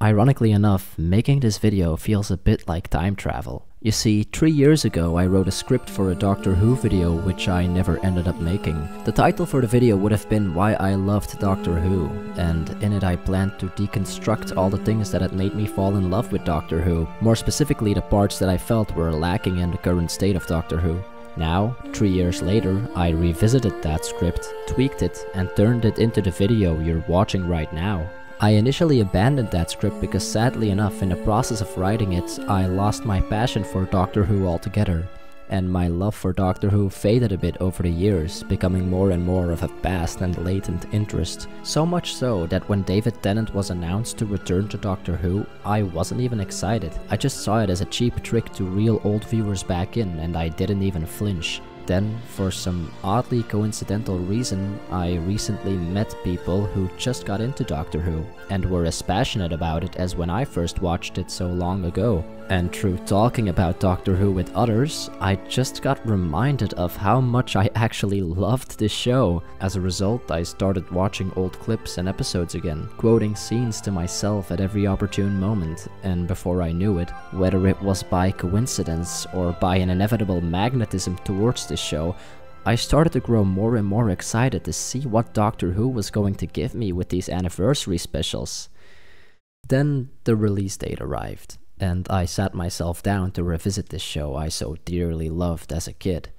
Ironically enough, making this video feels a bit like time travel. You see, 3 years ago I wrote a script for a Doctor Who video which I never ended up making. The title for the video would have been Why I Loved Doctor Who, and in it I planned to deconstruct all the things that had made me fall in love with Doctor Who, more specifically the parts that I felt were lacking in the current state of Doctor Who. Now, 3 years later, I revisited that script, tweaked it, and turned it into the video you're watching right now. I initially abandoned that script because sadly enough, in the process of writing it, I lost my passion for Doctor Who altogether, and my love for Doctor Who faded a bit over the years, becoming more and more of a past and latent interest. So much so that when David Tennant was announced to return to Doctor Who, I wasn't even excited. I just saw it as a cheap trick to reel old viewers back in, and I didn't even flinch. Then, for some oddly coincidental reason, I recently met people who just got into Doctor Who, and were as passionate about it as when I first watched it so long ago. And through talking about Doctor Who with others, I just got reminded of how much I actually loved this show. As a result, I started watching old clips and episodes again, quoting scenes to myself at every opportune moment, and before I knew it, whether it was by coincidence or by an inevitable magnetism towards this show, I started to grow more and more excited to see what Doctor Who was going to give me with these anniversary specials. Then the release date arrived, and I sat myself down to revisit this show I so dearly loved as a kid,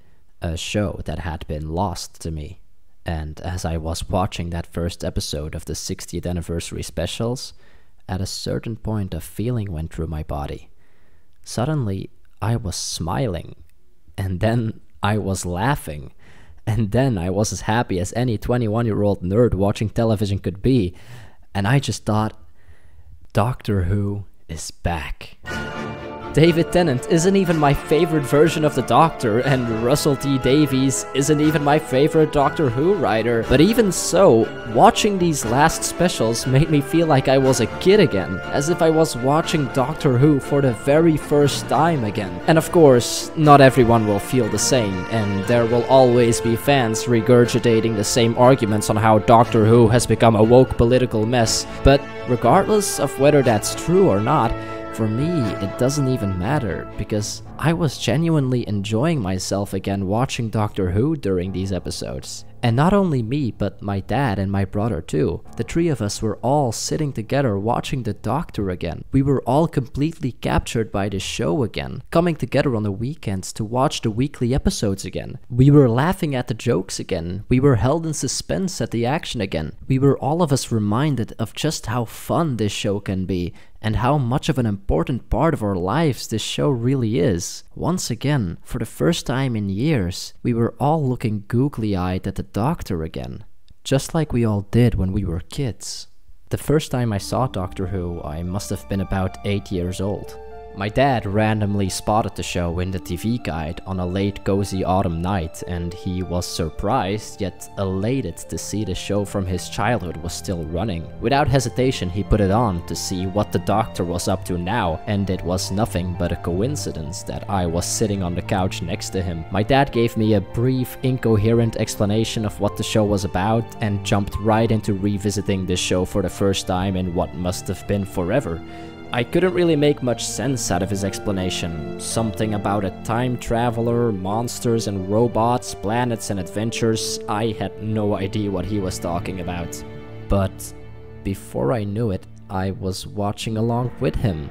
a show that had been lost to me. And as I was watching that first episode of the 60th anniversary specials, at a certain point a feeling went through my body. Suddenly, I was smiling, and then I was laughing, and then I was as happy as any 21-year-old nerd watching television could be, and I just thought, Doctor Who is back. David Tennant isn't even my favorite version of the Doctor, and Russell T Davies isn't even my favorite Doctor Who writer. But even so, watching these last specials made me feel like I was a kid again, as if I was watching Doctor Who for the very first time again. And of course, not everyone will feel the same, and there will always be fans regurgitating the same arguments on how Doctor Who has become a woke political mess. But regardless of whether that's true or not, for me, it doesn't even matter, because I was genuinely enjoying myself again watching Doctor Who during these episodes. And not only me, but my dad and my brother too. The three of us were all sitting together watching the Doctor again. We were all completely captured by the show again, coming together on the weekends to watch the weekly episodes again. We were laughing at the jokes again. We were held in suspense at the action again. We were all of us reminded of just how fun this show can be, and how much of an important part of our lives this show really is. Once again, for the first time in years, we were all looking googly-eyed at the Doctor again, just like we all did when we were kids. The first time I saw Doctor Who, I must have been about 8 years old. My dad randomly spotted the show in the TV guide on a late cozy autumn night, and he was surprised yet elated to see the show from his childhood was still running. Without hesitation, he put it on to see what the Doctor was up to now, and it was nothing but a coincidence that I was sitting on the couch next to him. My dad gave me a brief, incoherent explanation of what the show was about, and jumped right into revisiting the show for the first time in what must have been forever. I couldn't really make much sense out of his explanation. Something about a time traveler, monsters and robots, planets and adventures. I had no idea what he was talking about. But before I knew it, I was watching along with him.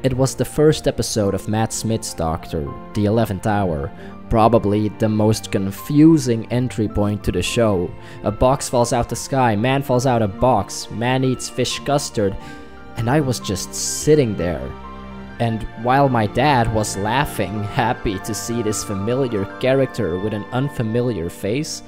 It was the first episode of Matt Smith's Doctor, The 11th Hour. Probably the most confusing entry point to the show. A box falls out the sky, man falls out a box, man eats fish custard. And I was just sitting there. And while my dad was laughing, happy to see this familiar character with an unfamiliar face,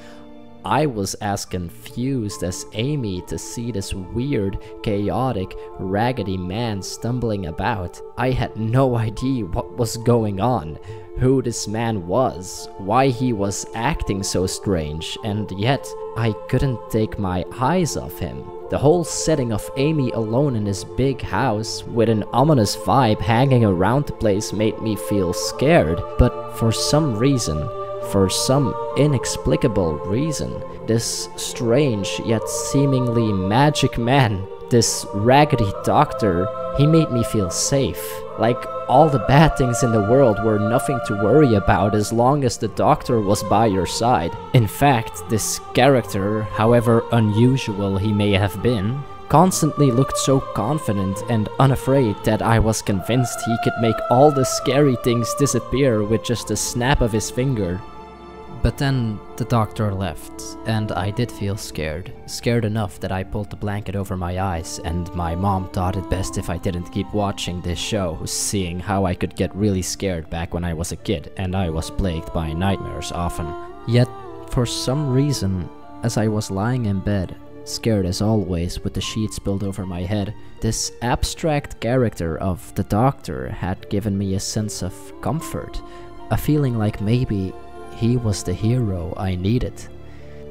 I was as confused as Amy to see this weird, chaotic, raggedy man stumbling about. I had no idea what was going on, who this man was, why he was acting so strange, and yet I couldn't take my eyes off him. The whole setting of Amy alone in this big house with an ominous vibe hanging around the place made me feel scared, but for some reason, for some inexplicable reason, this strange yet seemingly magic man This raggedy doctor, he made me feel safe. Like all the bad things in the world were nothing to worry about as long as the doctor was by your side. In fact, this character, however unusual he may have been, constantly looked so confident and unafraid that I was convinced he could make all the scary things disappear with just a snap of his finger. But then the doctor left, and I did feel scared. Scared enough that I pulled the blanket over my eyes, and my mom thought it best if I didn't keep watching this show, seeing how I could get really scared back when I was a kid, and I was plagued by nightmares often. Yet, for some reason, as I was lying in bed, scared as always with the sheets pulled over my head, this abstract character of the doctor had given me a sense of comfort, a feeling like maybe he was the hero I needed.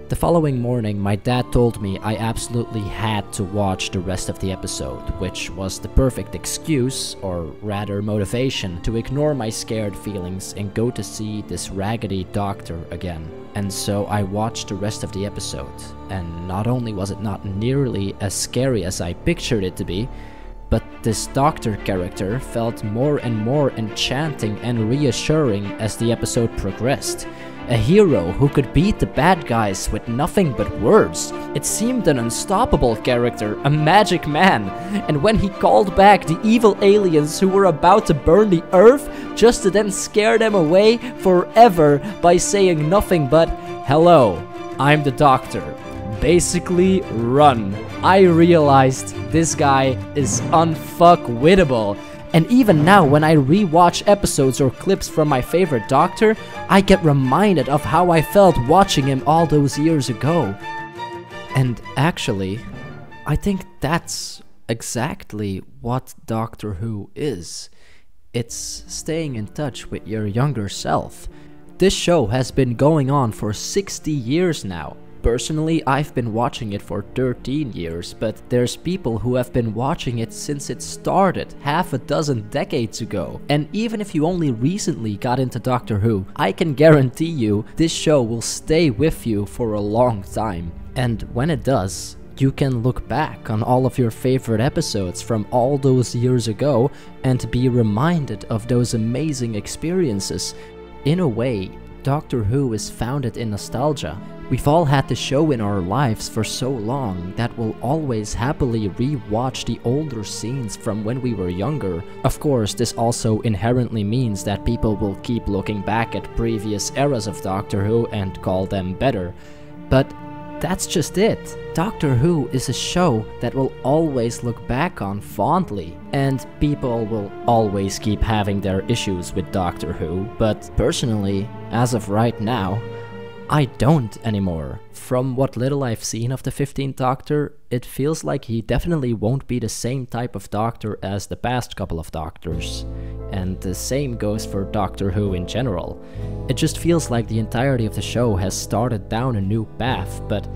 The following morning, my dad told me I absolutely had to watch the rest of the episode, which was the perfect excuse, or rather motivation, to ignore my scared feelings and go to see this raggedy doctor again. And so I watched the rest of the episode, and not only was it not nearly as scary as I pictured it to be, but this doctor character felt more and more enchanting and reassuring as the episode progressed. A hero who could beat the bad guys with nothing but words. It seemed an unstoppable character, a magic man. And when he called back the evil aliens who were about to burn the earth, just to then scare them away forever by saying nothing but, "Hello, I'm the doctor. Basically, run." I realized this guy is unfuckwittable. And even now, when I rewatch episodes or clips from my favorite doctor, I get reminded of how I felt watching him all those years ago. And actually, I think that's exactly what Doctor Who is. It's staying in touch with your younger self. This show has been going on for 60 years now. Personally, I've been watching it for 13 years, but there's people who have been watching it since it started, half a dozen decades ago. And even if you only recently got into Doctor Who, I can guarantee you this show will stay with you for a long time. And when it does, you can look back on all of your favorite episodes from all those years ago and be reminded of those amazing experiences. In a way, Doctor Who is founded in nostalgia. We've all had the show in our lives for so long that we'll always happily re-watch the older scenes from when we were younger. Of course, this also inherently means that people will keep looking back at previous eras of Doctor Who and call them better. But that's just it. Doctor Who is a show that will always look back on fondly, and people will always keep having their issues with Doctor Who, but personally, as of right now, I don't anymore. From what little I've seen of the 15th Doctor, it feels like he definitely won't be the same type of Doctor as the past couple of Doctors. And the same goes for Doctor Who in general. It just feels like the entirety of the show has started down a new path, but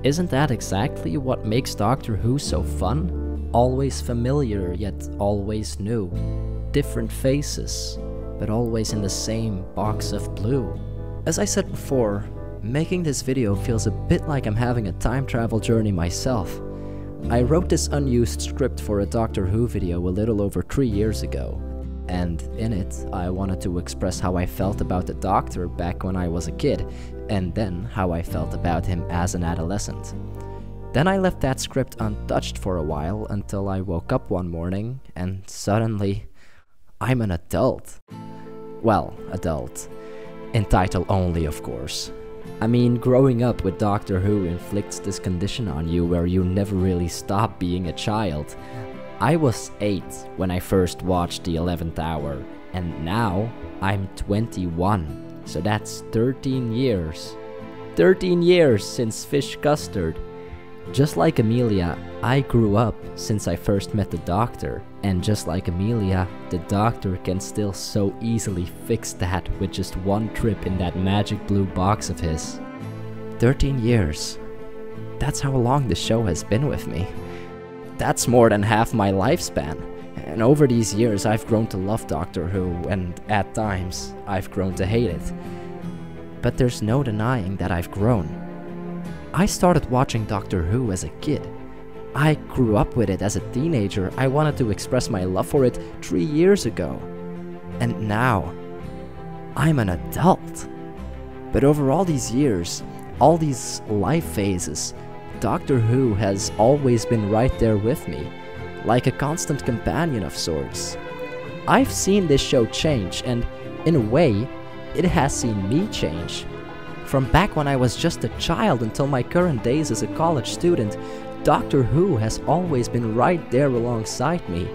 isn't that exactly what makes Doctor Who so fun? Always familiar, yet always new. Different faces, but always in the same box of blue. As I said before, making this video feels a bit like I'm having a time travel journey myself. I wrote this unused script for a Doctor Who video a little over 3 years ago, and in it I wanted to express how I felt about the Doctor back when I was a kid, and then how I felt about him as an adolescent. Then I left that script untouched for a while until I woke up one morning and suddenly I'm an adult. Well, adult. In title only, of course. I mean, growing up with Doctor Who inflicts this condition on you where you never really stop being a child. I was 8 when I first watched the 11th Hour, and now I'm 21, so that's 13 years. 13 years since Fish Custard. Just like Amelia, I grew up since I first met the Doctor, and just like Amelia, the Doctor can still so easily fix that with just one trip in that magic blue box of his. 13 years. That's how long the show has been with me. That's more than half my lifespan, and over these years I've grown to love Doctor Who, and at times I've grown to hate it. But there's no denying that I've grown. I started watching Doctor Who as a kid. I grew up with it as a teenager. I wanted to express my love for it 3 years ago. And now, I'm an adult. But over all these years, all these life phases, Doctor Who has always been right there with me, like a constant companion of sorts. I've seen this show change, and in a way, it has seen me change. From back when I was just a child until my current days as a college student, Doctor Who has always been right there alongside me.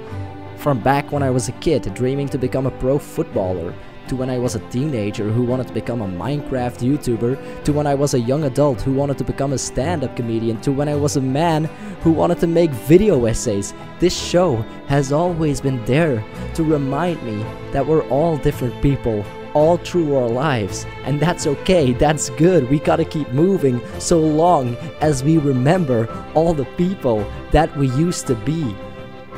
From back when I was a kid dreaming to become a pro footballer, to when I was a teenager who wanted to become a Minecraft YouTuber, to when I was a young adult who wanted to become a stand-up comedian, to when I was a man who wanted to make video essays. This show has always been there to remind me that we're all different people, all through our lives, and that's okay, that's good. We gotta keep moving so long as we remember all the people that we used to be.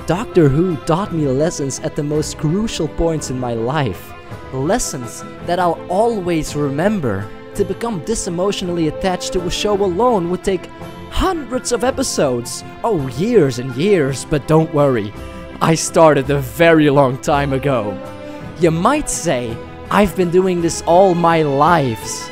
Doctor Who taught me lessons at the most crucial points in my life. Lessons that I'll always remember. To become this emotionally attached to a show alone would take hundreds of episodes. Oh, years and years, but don't worry. I started a very long time ago. You might say, I've been doing this all my lives.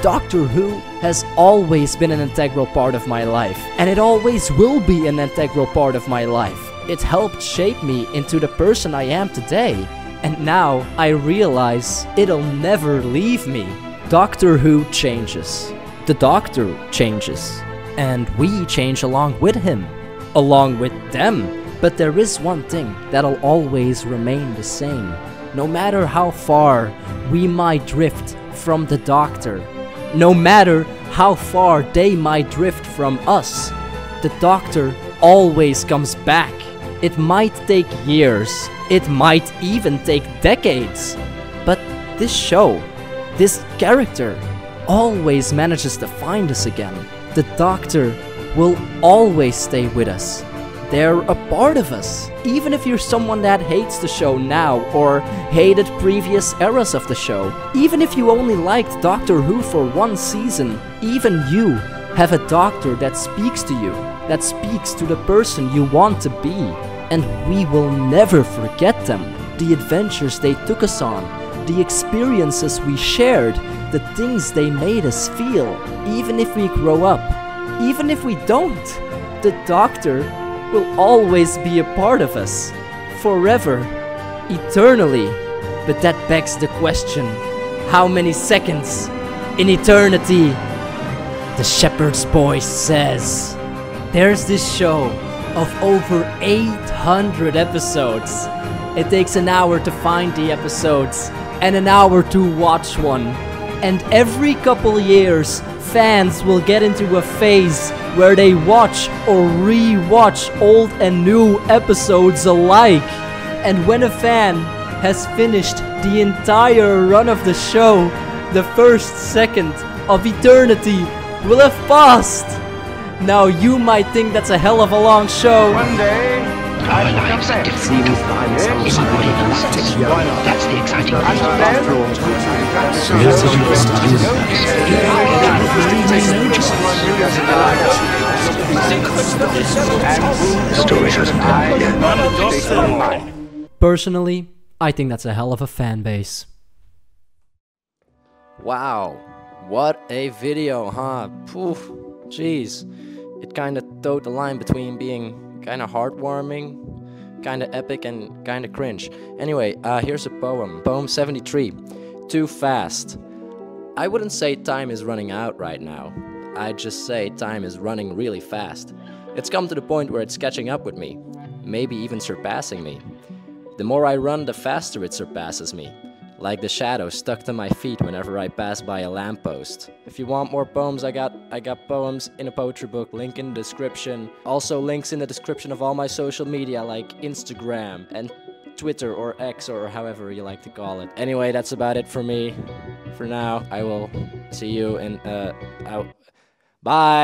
Doctor Who has always been an integral part of my life, and it always will be an integral part of my life. It helped shape me into the person I am today. And now I realize it'll never leave me. Doctor Who changes. The Doctor changes. And we change along with him. Along with them. But there is one thing that'll always remain the same. No matter how far we might drift from the Doctor. No matter how far they might drift from us. The Doctor always comes back. It might take years. It might even take decades. But this show, this character, always manages to find us again. The Doctor will always stay with us. They're a part of us. Even if you're someone that hates the show now or hated previous eras of the show. Even if you only liked Doctor Who for one season. Even you have a Doctor that speaks to you. That speaks to the person you want to be. And we will never forget them. The adventures they took us on, the experiences we shared, the things they made us feel. Even if we grow up, even if we don't, the Doctor will always be a part of us. Forever, eternally. But that begs the question, how many seconds in eternity? The Shepherd's Boy says, there's this show of over 800 episodes. It takes an hour to find the episodes and an hour to watch one. And every couple years, fans will get into a phase where they watch or re-watch old and new episodes alike. And when a fan has finished the entire run of the show, the first second of eternity will have passed. Now you might think that's a hell of a long show. One day, I will come back. That's the exciting Personally, I think that's a hell of a fan base. Wow, what a video, huh? Poof, jeez. It kinda towed the line between being kinda heartwarming, kinda epic, and kinda cringe. Anyway, here's a poem. Poem 73. Too fast. I wouldn't say time is running out right now. I'd just say time is running really fast. It's come to the point where it's catching up with me. Maybe even surpassing me. The more I run, the faster it surpasses me. Like the shadow stuck to my feet whenever I pass by a lamppost. If you want more poems, I got poems in a poetry book, link in the description. Also links in the description of all my social media like Instagram and Twitter or X or however you like to call it. Anyway, that's about it for me. For now, I will see you in bye!